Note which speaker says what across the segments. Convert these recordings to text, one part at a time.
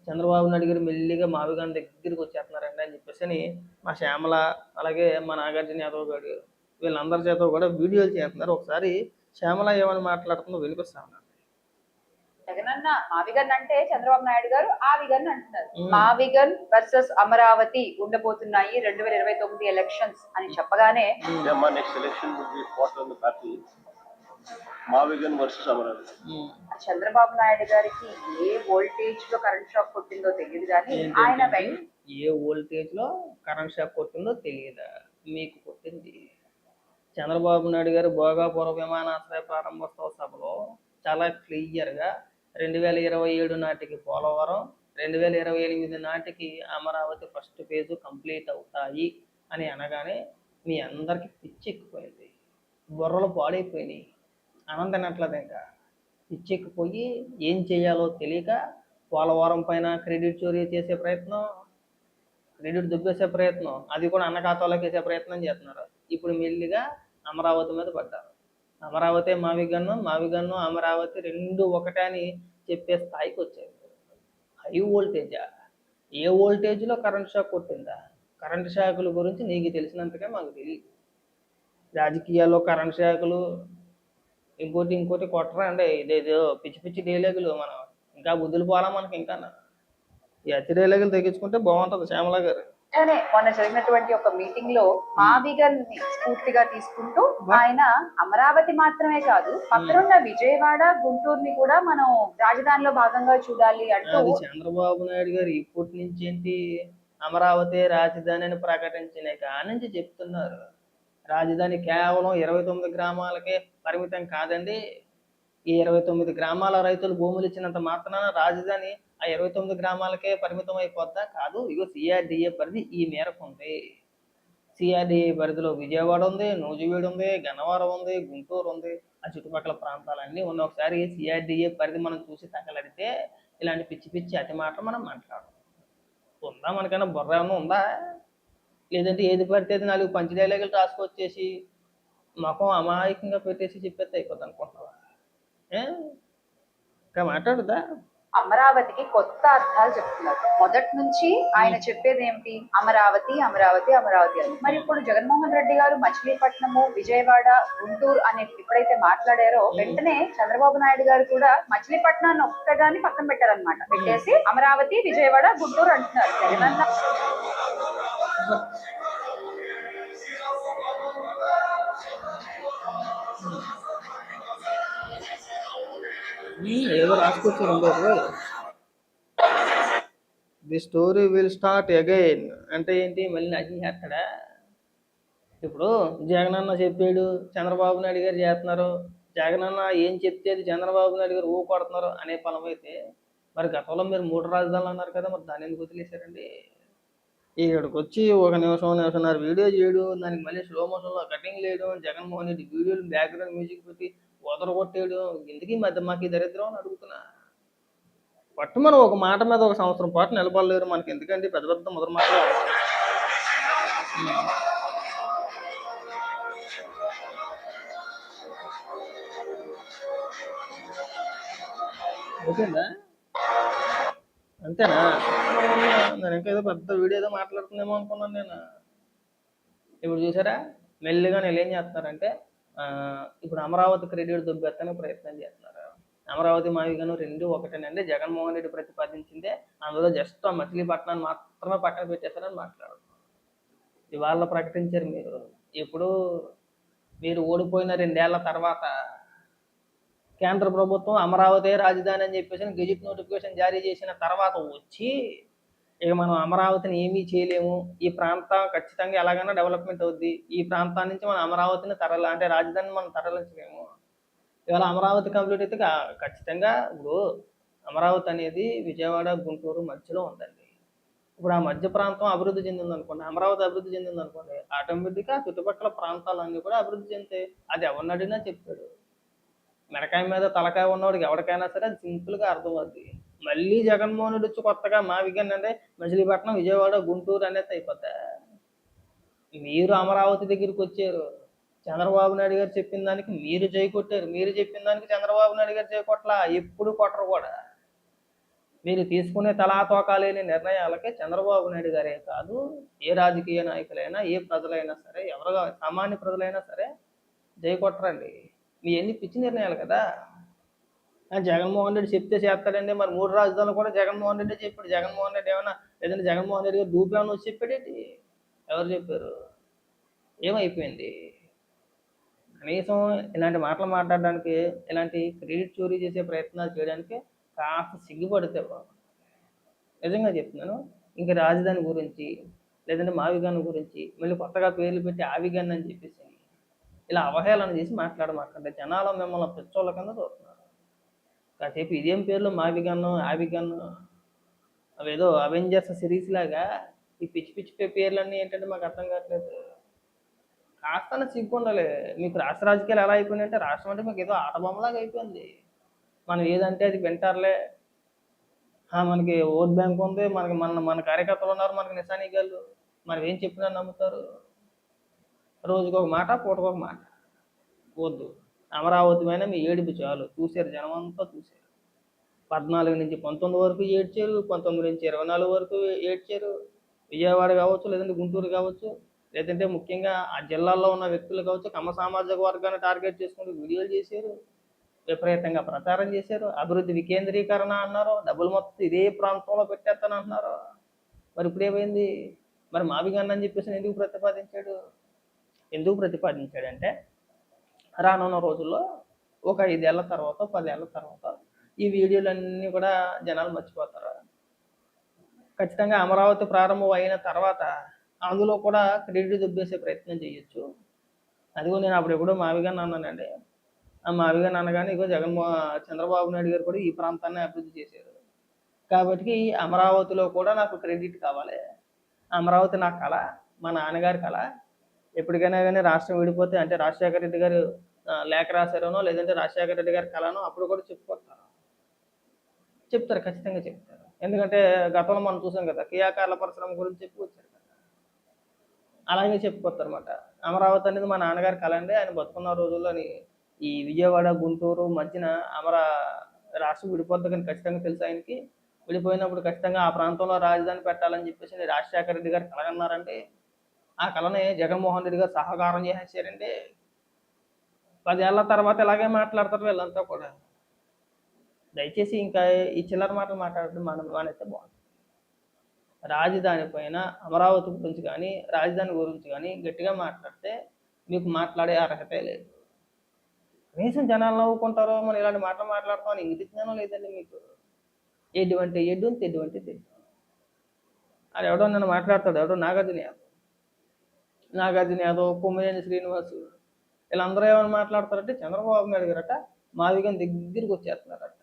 Speaker 1: చంద్రబాబు నాయుడు గారు మెల్లిగా మావిగాని దగ్గరికి వచ్చేస్తున్నారండి అని చెప్పేసి మా శ్యామల, అలాగే మా నాగార్జున యాదవ్ గారు వీళ్ళందరి చేత కూడా వీడియోలు చేస్తున్నారు. ఒకసారి శ్యామల ఏమని మాట్లాడుతుందో వినిపిస్తాను.
Speaker 2: జగనన్న మావిగన్ అంటే చంద్రబాబు నాయుడు గారు ఆవిగన్ అంటున్నారు. మావిగన్ వర్సెస్ అమరావతి ఉండబోతున్నాయి 2029 ఎలక్షన్స్ అని చెప్పగానే
Speaker 3: మావిగన్ వర్సెస్ అమరావతి.
Speaker 2: చంద్రబాబు నాయుడు గారికి ఏ వోల్టేజ్ లో కరెంట్ షాక్ కొట్టిందో తెలియదు కానీ ఆయన
Speaker 1: ఏ వోల్టేజ్ లో కరెంట్ షాక్ కొట్టిందో తెలియదా? మీకు కొట్టింది. చంద్రబాబు నాయుడు గారు భోగాపురం విమానాశ్రయ ప్రారంభోత్సవ సభలో చాలా క్లియర్గా 2027 నాటికి పోలవరం, 2028 నాటికి అమరావతి ఫస్ట్ ఫేజ్ కంప్లీట్ అవుతాయి అని అనగానే మీ అందరికీ పిచ్చెక్కిపోయింది, బుర్రలు పాడైపోయినాయి. ఆనందనట్లేదు, ఇంకా పిచ్చెక్కిపోయి ఏం చేయాలో తెలియక పోలవరం పైన క్రెడిట్ చోరీ చేసే ప్రయత్నం, క్రెడిట్ దుబ్బేసే ప్రయత్నం, అది కూడా అన్న ఖాతాలోకి వేసే ప్రయత్నం చేస్తున్నారు. ఇప్పుడు మెల్లిగా అమరావతి మీద పడ్డారు. అమరావతి మావిగన్ను అమరావతి రెండు ఒకటే అని చెప్పే స్థాయికి వచ్చాయి. హై వోల్టేజా? ఏ వోల్టేజ్లో కరెంట్ షాక్ కొట్టిందా? కరెంట్ షాకుల గురించి నీకు తెలిసినంతగా మాకు తెలియదు. రాజకీయాల్లో కరెంట్ షాకులు ఇంకోటి కొట్టరా అండి. ఇదేదో పిచ్చి పిచ్చి డైలాగులు మనం ఇంకా బుద్ధులు పోలా మనకి. ఇంకా ఈ అతి డైలాగులు తగ్గించుకుంటే బాగుంటుంది శ్యామల గారు.
Speaker 2: మొన్న జరిగినటువంటి ఒక మీటింగ్ లో మావిగన్ ని స్ఫూర్తిగా తీసుకుంటూ ఆయన అమరావతి మాత్రమే కాదు పక్కనున్న విజయవాడ, గుంటూరుని కూడా మనం రాజధానిలో భాగంగా చూడాలి అంటూ.
Speaker 1: చంద్రబాబు నాయుడు గారు ఇప్పటి నుంచి ఏంటి అమరావతి రాజధాని అని ప్రకటించిన కానుంచి చెప్తున్నారు. రాజధాని కేవలం 29 గ్రామాలకే పరిమితం కాదండి. ఈ 29 గ్రామాల రైతులు భూములు ఇచ్చినంత మాత్రాన రాజధాని ఆ 29 గ్రామాలకే పరిమితం అయిపోద్దా? కాదు. ఇగో సిఆర్డిఏ పరిధి ఈ మేరకు ఉంది. సిఆర్డిఏ పరిధిలో విజయవాడ ఉంది, నూజివీడు ఉంది, గన్నవరం ఉంది, గుంటూరు ఉంది, ఆ చుట్టుపక్కల ప్రాంతాలన్నీ ఉన్నాయి. ఒకసారి సిఆర్డిఏ పరిధి మనం చూసి తగలడితే ఇలాంటి పిచ్చి పిచ్చి అతి మాటలు మనం మాట్లాడడం ఉందా? మనకైనా బుర్ర ఏమన్నా ఉందా? లేదంటే ఏది పడితే అది 4 పంచి డైలాగులు రాసుకొచ్చేసి ముఖం అమాయకంగా పెట్టేసి చెప్పేస్తే అయిపోద్ది అనుకుంటున్నావా? ఇంకా మాట్లాడుదా?
Speaker 2: అమరావతికి కొత్త అర్థాలు చెప్తున్నారు. మొదటి నుంచి ఆయన చెప్పేది ఏమిటి? అమరావతి అమరావతి అమరావతి అని. మరి ఇప్పుడు జగన్మోహన్ రెడ్డి గారు మచిలీపట్నము, విజయవాడ, గుంటూరు అని ఎప్పుడైతే మాట్లాడారో వెంటనే చంద్రబాబు నాయుడు గారు కూడా మచిలీపట్నాన్ని ఒక్కదాన్ని పక్కన పెట్టారనమాట. పెట్టేసి అమరావతి, విజయవాడ, గుంటూరు అంటున్నారు. జగనన్న
Speaker 1: ఏదో రాసుకొచ్చారు. The story will start again అంటే ఏంటి? మళ్ళీ నటించేస్తాడా? ఇప్పుడు జగనన్న చెప్పాడు, చంద్రబాబు నాయుడు గారు చేస్తున్నారు. జగనన్న ఏం చెప్తేది చంద్రబాబు నాయుడు గారు కొడుతున్నారు అనే పనం అయితే, మరి గతంలో మీరు 3 రాజధానులు అన్నారు కదా, మరి దాన్ని ఎందుకు వదిలేశారండి? ఇక్కడికి వచ్చి 1 నిమిషం, నిమిషంన్నర వీడియో చేయడం, దానికి మళ్ళీ స్లో మోషన్లో కటింగ్ లేయడం, జగన్మోహన్ రెడ్డి వీడియోలు బ్యాక్గ్రౌండ్ మ్యూజిక్ పెట్టి కొట్టేయడం, ఎందుకు ఈ మధ్య మాకు ఈ దరిద్రం అని అడుగుతున్నా. పట్టు మనం ఒక మాట మీద 1 సంవత్సరం పాటు నిలబడలేరు. మనకి ఎందుకంటే పెద్ద పెద్ద మొదటి మాటలు. ఓకేనా? అంతేనా? నేను ఇంకా ఏదో పెద్ద వీడియో ఏదో మాట్లాడుతుందేమో అనుకున్నాను నేను. ఇప్పుడు చూసారా మెల్లిగా నేను ఏం చేస్తున్నారంటే ఇప్పుడు అమరావతి క్రెడిట్ దుబ్బెత్తనే ప్రయత్నం చేస్తున్నారు. అమరావతి మావిగను రెండు ఒకటేనండి. జగన్మోహన్ రెడ్డి ప్రతిపాదించిందే, అందులో జస్ట్ ఆ మచిలీపట్నాన్ని మాత్రమే పక్కన పెట్టేశారని మాట్లాడుతున్నారు. ఇవాళ ప్రకటించారు మీరు. ఇప్పుడు మీరు ఓడిపోయిన 2 ఏళ్ల తర్వాత కేంద్ర ప్రభుత్వం అమరావతి రాజధాని అని చెప్పేసి గెజిట్ నోటిఫికేషన్ జారీ చేసిన తర్వాత వచ్చి ఇక మనం అమరావతిని ఏమీ చేయలేము, ఈ ప్రాంతం ఖచ్చితంగా ఎలాగైనా డెవలప్మెంట్ అవుద్ది, ఈ ప్రాంతాన్ని నుంచి మనం అమరావతిని అంటే రాజధానిని మనం తరలించలేము. ఇవాళ అమరావతి కంప్లీట్ అయితే ఖచ్చితంగా ఇప్పుడు అమరావతి అనేది విజయవాడ, గుంటూరు మధ్యలో ఉందండి. ఇప్పుడు ఆ మధ్య ప్రాంతం అభివృద్ధి చెందింది అనుకోండి, అమరావతి అభివృద్ధి చెందింది అనుకోండి, ఆటోమేటిక్గా చుట్టుపక్కల ప్రాంతాలన్నీ కూడా అభివృద్ధి చెందుతాయి. అది ఎవరిని అడిగినా చెప్తాడు. మెడకాయ మీద తలకాయ ఉన్నవాడికి ఎవరికైనా సరే అది సింపుల్గా అర్థమవుద్ది. మళ్ళీ జగన్మోహన్ రెడ్డి వచ్చి కొత్తగా మావిగన్ అంటే మచిలీపట్నం, విజయవాడ, గుంటూరు అనేది అయిపోతా. మీరు అమరావతి దగ్గరికి వచ్చారు, చంద్రబాబు నాయుడు గారు చెప్పిన దానికి మీరు జై కొట్టారు, మీరు చెప్పిన దానికి చంద్రబాబు నాయుడు గారు జై కొట్టలా, ఎప్పుడు కొట్టరు కూడా. మీరు తీసుకునే తలాతోకా లేని నిర్ణయాలకే చంద్రబాబు నాయుడు గారే కాదు, ఏ రాజకీయ నాయకులైనా, ఏ ప్రజలైనా సరే, ఎవరుగా సామాన్య ప్రజలైనా సరే జై కొట్టరండి. మీ ఎన్ని పిచ్చి నిర్ణయాలు కదా. జగన్మోహన్ రెడ్డి చెప్తే చేస్తాడండి. మరి 3 రాజధానులు కూడా జగన్మోహన్ రెడ్డి చెప్పాడు. జగన్మోహన్ రెడ్డి ఏమన్నా, లేదంటే జగన్మోహన్ రెడ్డి గారు ఏమన్నా వచ్చి చెప్పాడేంటి? ఎవరు చెప్పారు? ఏమైపోయింది? కనీసం ఇలాంటి మాటలు మాట్లాడడానికి, ఇలాంటి క్రెడిట్ చోరీ చేసే ప్రయత్నాలు చేయడానికి కాస్త సిగ్గుపడితే బాగుంది. నిజంగా చెప్తున్నాను. ఇంక రాజధాని గురించి, లేదంటే మావిగన్ గురించి మళ్ళీ కొత్తగా పేర్లు పెట్టి ఆవిగన్ అని చెప్పేసి ఇలా అవహేళన చేసి మాట్లాడమాకండి. జనాలు మిమ్మల్ని పిచ్చోళ్ళ కింద చూస్తున్నారు. కాసేపు ఇదేం పేర్లు మావిగన్, ఆవిగన్, అవేదో అవెంజర్స్ సిరీస్ లాగా ఈ పిచ్చి పిచ్చి పేర్లన్నీ ఏంటంటే మాకు అర్థం కావట్లేదు. కాస్త సిగ్గు ఉండాలి. మీకు రాష్ట్ర రాజకీయాలు ఎలా అయిపోయినాయంటే, రాష్ట్రం అంటే మీకు ఏదో ఆట బొమ్మలాగా అయిపోయింది. మనం ఏదంటే అది వింటారులే. మనకి ఓట్ బ్యాంక్ ఉంది, మనకి మన మన కార్యకర్తలు ఉన్నారు, మనకి నిశానీగాళ్ళు, మనం ఏం చెప్పినా నమ్ముతారు. రోజుకొక మాట, పూటకొక మాట. వద్దు. అమరావతి పైన మీ ఏడుపు చాలు. చూశారు, జనం అంతా చూశారు. 14 నుంచి 19 వరకు ఏడ్చారు, 19 నుంచి 24 వరకు ఏడ్చారు. విజయవాడ కావచ్చు, లేదంటే గుంటూరు కావచ్చు, లేదంటే ముఖ్యంగా ఆ జిల్లాల్లో ఉన్న వ్యక్తులు కావచ్చు, కమ్మ సామాజిక వర్గాన్ని టార్గెట్ చేసుకుంటూ వీడియోలు చేశారు, విపరీతంగా ప్రచారం చేశారు. అభివృద్ధి వికేంద్రీకరణ అన్నారు, డబ్బులు మొత్తం ఇదే ప్రాంతంలో పెట్టేస్తానంటున్నారు. మరి ఇప్పుడు ఏమైంది? మరి మావిగన్ అని చెప్పేసి ఎందుకు ప్రతిపాదించాడంటే, రానున్న రోజుల్లో ఒక 5 ఏళ్ల తర్వాత, 10 ఏళ్ల తర్వాత ఈ వీడియోలన్నీ కూడా జనాలు మర్చిపోతారు. ఖచ్చితంగా అమరావతి ప్రారంభం అయిన తర్వాత అందులో కూడా క్రెడిట్ దుబ్బేసే ప్రయత్నం చేయొచ్చు. అదిగో నేను అప్పుడు ఎప్పుడో మావిగన్ అన్నానండి. ఆ మావిగన్ అనగానే ఇగో చంద్రబాబు నాయుడు గారు కూడా ఈ ప్రాంతాన్ని అభివృద్ధి చేశారు. కాబట్టి అమరావతిలో కూడా నాకు క్రెడిట్ కావాలి. అమరావతి నా కళ, మా నాన్నగారి కళ. ఎప్పటికైనా కానీ రాష్ట్రం విడిపోతే, అంటే రాజశేఖర రెడ్డి గారు లేఖ రాశారనో, లేదంటే రాజశేఖర రెడ్డి గారి కళనో అప్పుడు కూడా చెప్తారు, ఖచ్చితంగా చెప్తారు. ఎందుకంటే గతంలో మనం చూసాం కదా, కియా కార్ల పరిశ్రమ గురించి చెప్పుకొచ్చారు కదా, అలాగే చెప్పుకోవచ్చు అనమాట. అమరావతి అనేది మా నాన్నగారి కళ అండి, ఆయన బతుకున్న రోజుల్లోని ఈ విజయవాడ, గుంటూరు మధ్యన రాష్ట్రం విడిపోద్ది కానీ ఖచ్చితంగా తెలుసు ఆయనకి. విడిపోయినప్పుడు ఖచ్చితంగా ఆ ప్రాంతంలో రాజధాని పెట్టాలని చెప్పేసి రాజశేఖర రెడ్డి గారు కలగన్నారండి. ఆ కళని జగన్మోహన్ రెడ్డి గారు సహకారం చేసేసారండి. 10 ఏళ్ల తర్వాత ఇలాగే మాట్లాడతారు వీళ్ళంతా కూడా. దయచేసి ఇంకా ఈ చిల్లర మాటలు మాట్లాడడం మానేస్తే బాగుంటుంది. రాజధాని పైన, అమరావతి గురించి కానీ, రాజధాని గురించి కానీ గట్టిగా మాట్లాడితే మీకు మాట్లాడే అర్హతే లేదు. కనీసం జనాలు నవ్వుకుంటారో మనం ఇలాంటి మాటలు మాట్లాడతామని ఇంగిత జ్ఞానం లేదండి మీకు. ఎటువంటి ఎడ్డు తెడ్డు. అది ఎవడో నన్ను మాట్లాడతాడు, ఎవడో నాగార్జున యాదవ్, కొమ్మినేని శ్రీనివాసు, వీళ్ళందరూ ఏమైనా మాట్లాడతారంటే చంద్రబాబు నాయుడు గారట మావిగన్ దగ్గరికి వచ్చేస్తున్నారట.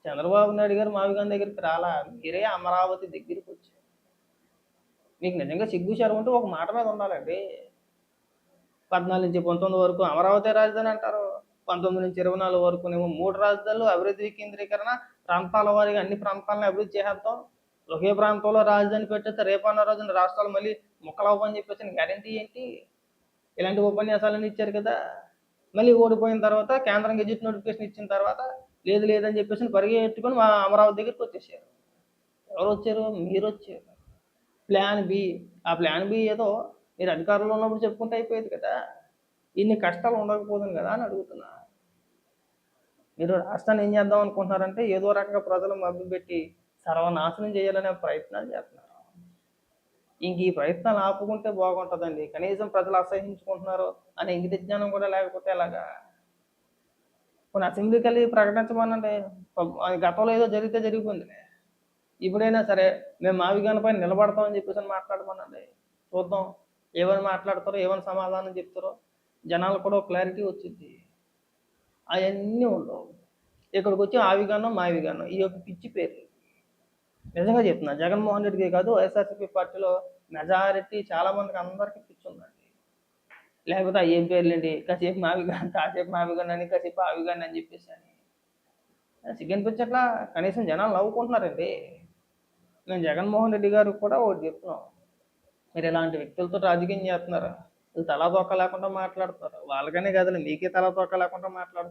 Speaker 1: చంద్రబాబు నాయుడు గారు మావిగన్ దగ్గరికి రాలా, మీరే అమరావతి దగ్గరికి వచ్చారు. మీకు నిజంగా సిగ్గు శరం ఉంటే ఒక మాట మీద ఉండాలండి. 14 నుంచి 19 వరకు అమరావతి రాజధాని అంటారు, 19 నుంచి 24 వరకు 3 రాజధానులు, అభివృద్ధి వికేంద్రీకరణ, ప్రాంతాల వారీగా అన్ని ప్రాంతాలను అభివృద్ధి చేసేద్దాం, ఒకే ప్రాంతంలో రాజధాని పెట్టేస్తే రేపన్న రోజున రాష్ట్రాలు మళ్ళీ ముక్కలవ్వని చెప్పేసి గ్యారంటీ ఏంటి? ఇలాంటి ఉపన్యాసాలన్నీ ఇచ్చారు కదా. మళ్ళీ ఓడిపోయిన తర్వాత కేంద్రం గెజిట్ నోటిఫికేషన్ ఇచ్చిన తర్వాత లేదని చెప్పేసి పరిగెత్తుకొని మా అమరావతి దగ్గరికి వచ్చేసారు. ఎవరు వచ్చారు? మీరు వచ్చారు. Plan B. ఆ ప్లాన్ బి ఏదో మీరు అధికారంలో ఉన్నప్పుడు చెప్పుకుంటే అయిపోయేది కదా. ఇన్ని కష్టాలు ఉండకపోతుంది కదా అని అడుగుతున్నా. మీరు రాష్ట్రాన్ని ఏం చేద్దాం అనుకుంటున్నారంటే ఏదో రకంగా ప్రజలు మభ్యపెట్టి సర్వనాశనం చేయాలనే ప్రయత్నాలు చేస్తున్నారు. ఇంక ఈ ప్రయత్నాలు ఆపుకుంటే బాగుంటుందండి. కనీసం ప్రజలు అసహించుకుంటున్నారు అనే ఇంగిత జ్ఞానం కూడా లేకపోతే ఎలాగా? కొన్ని అసెంబ్లీకి వెళ్ళి ప్రకటించమనండి. గతంలో ఏదో జరిగిపోయింది. ఇప్పుడైనా సరే మేము మావిగన్ పైన నిలబడతామని చెప్పేసి మాట్లాడమనండి. చూద్దాం ఏమని మాట్లాడతారో, ఏమని సమాధానం చెప్తారో. జనాలు కూడా క్లారిటీ వచ్చింది. అవన్నీ ఉండవు. ఇక్కడికి వచ్చి మావిగన్ ఈ యొక్క పిచ్చి పేరు. నిజంగా చెప్తున్నా, జగన్మోహన్ రెడ్డికి కాదు, వైఎస్ఆర్సీపీ పార్టీలో మెజారిటీ చాలా మందికి అందరికీ పిచ్చి ఉందండి. లేకపోతే ఏం పేర్లేండి, కాసేపు మావిగన్ అని, కాసేపు ఆవిగన్ అని చెప్పేసి అని సిగ్గనిపించట్లా. కనీసం జనాలు నవ్వుకుంటున్నారండి. మేము జగన్మోహన్ రెడ్డి గారికి కూడా ఒకటి చెప్తున్నాం, మీరు ఇలాంటి వ్యక్తులతో రాజకీయం చేస్తున్నారు, తలా తోక లేకుండా మాట్లాడుతున్నారు. వాళ్ళకనే కదండి, మీకే తలా తోక లేకుండా మాట్లాడుతున్నారు.